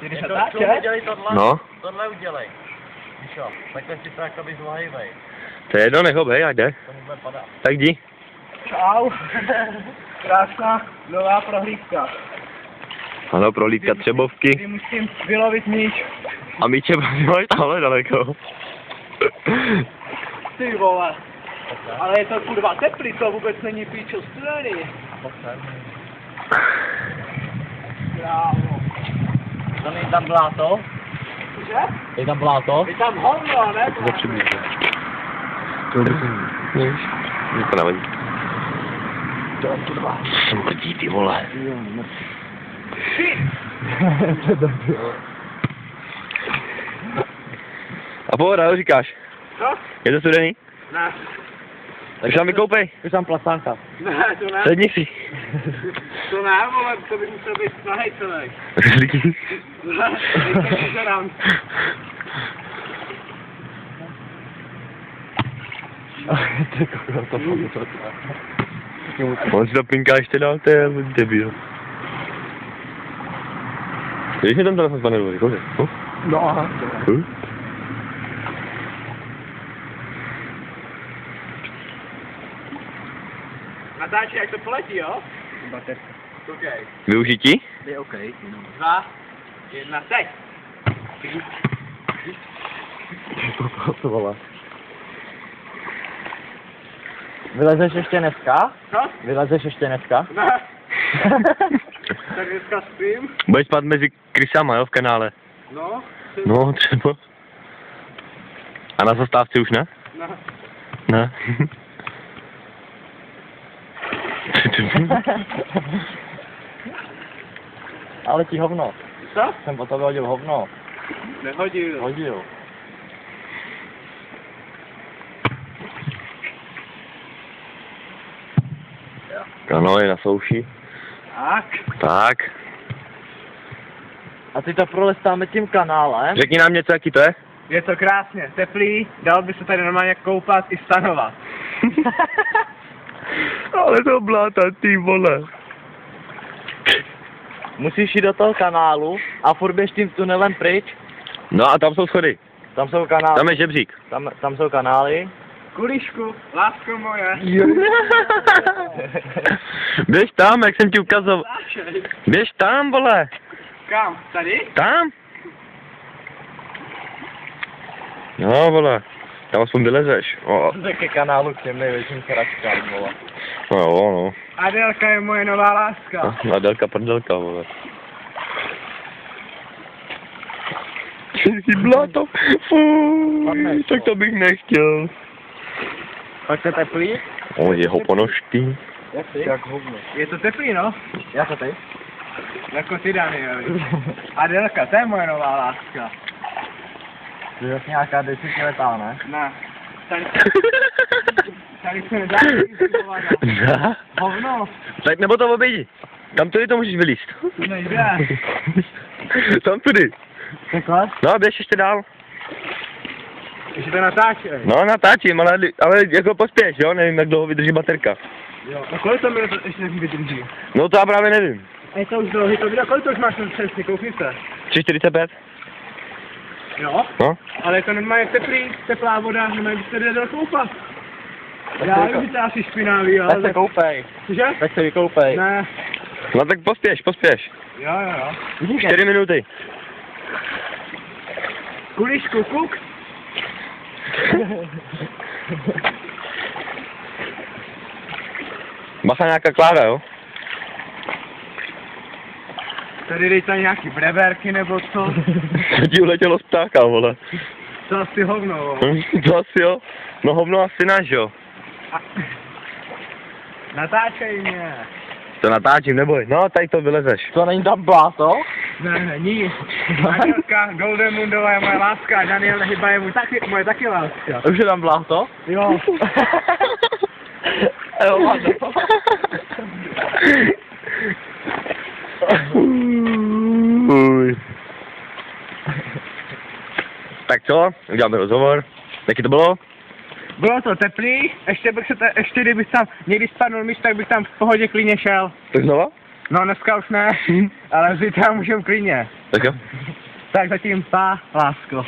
Ty jdeš natáčet? No. Tohle udělej. Víš jo, takhle si to jakoby zlohejvej. To je jedno, nech ho bej, ať jde. To mu bude padat. Tak jdi. Čau. Krásná nová prohlídka. Ano, prolítka třebovky. Kdy musím vylovit míč. A míče máš tamhle daleko. Ty vole. Ale je to kurva teplý, to vůbec není píčo studený. Krávo. To není tam bláto? Cože? Je tam bláto? Je tam hovno, ne? Zapřiblížil. To je víš? Mě to nevadí. To je kurva. Jsem chodí, ty vole. Shit. A pohoda, jo, říkáš? Co? Je to studený? Ne. Tak se tam vykoupej. Už tam placánka. Ne, to ne. Sedni si. To ne, vole, to by musel být nahej celý. Ne, to žerám. Ty kokos, to pomůže. On si to pinká ještě dál, to je debil. Když mi ten telefon spadne do vody, koukej. No aha. Natáčí, jak to poletí, jo? Baterka. Okej. Využití? Je OK. 2, 1, teď. To vole. Vylezeš ještě dneska? Co? Vylezeš ještě dneska? Ne. Tak dneska spím. Budeš spát mezi krysama, jo, v kanále. No. No, třeba. A na zastávce už ne? Ne. Ne. Ale ti hovno. Co? Jsem po tobě hodil hovno. Nehodil. Hodil. Ano, je na souši. Tak. Tak. A ty to prolestáme tím kanálem. Řekni nám něco, jaký to je? Je to krásně, teplý, dal by se tady normálně koupat i stanovat. Ale to bláta, ty vole. Musíš jít do toho kanálu a furt běž tím tunelem pryč. No a tam jsou schody. Tam jsou kanály. Tam je žebřík. Tam jsou kanály. Kulišku, lásko moje. Běž tam, jak jsem ti ukazoval. Zášej. Běž tam, vole. Kam? Tady? Tam? No, vole. Tam aspoň vylezeš. O. Jde ke kanálu k těm největším kračkám, vole. No jo, no. Adelka je moje nová láska. Adelka prdelka, vole. Ty bláto. Fuj, tak to bych nechtěl. Pak se teplý? O, jeho ponožky. Jak ty? Jak hovno. Je to teplý, no? Jak ty? Jako ty, Danieli. Adelka, to je moje nová láska. Ty jsi nějaká 10letá, ne? Ne. Tady se nedá nic. Dá? Hovno. Tak nebo to obejdi. Tam tudy to můžeš vylíst. To nejde. Tam tudy. Takhle? No, běž ještě dál. Ještě to natáčej. No, natáčím, ale jako pospěš, jo? Nevím, jak dlouho vydrží baterka. Jo. A kolik to minut ještě vydrží? No to já právě nevím. Je to už dlouhý to video, kolik to už máš ten přesně, koukni se. 3,45? Jo? No. Ale je to normálně teplý, teplá voda, normálně byste jde koupat. Já vím, že to je asi špinavý, ale... Tak se koupej. Cože? Tak se vykoupej. Ne. No tak pospěš. Jo. 4 minuty. Kulišku, kuk. Bacha nějaká Klára, jo? Tady dejte nějaký breverky nebo co? Co ti uletělo z ptáka, vole? To asi hovno, vole. To asi jo. No hovno asi náš, jo. Natáčej mě. To natáčím, neboj. No, tady to vylezeš. To není tam bláto? Ne, není. Danielka Golden Mundová je moje láska a Daniel Nehyba je moje taky láska. Už je tam bláto? Jo. Jo, ladno. Uj. Tak co? Uděláme rozhovor. Jaký to bylo? Bylo to teplý, ještě kdybych tam někdy spadnul míč, tak bych tam v pohodě klidně šel. Tak znova? No dneska už ne, ale zítra můžeme klidně. Tak jo. Tak zatím pa, lásko.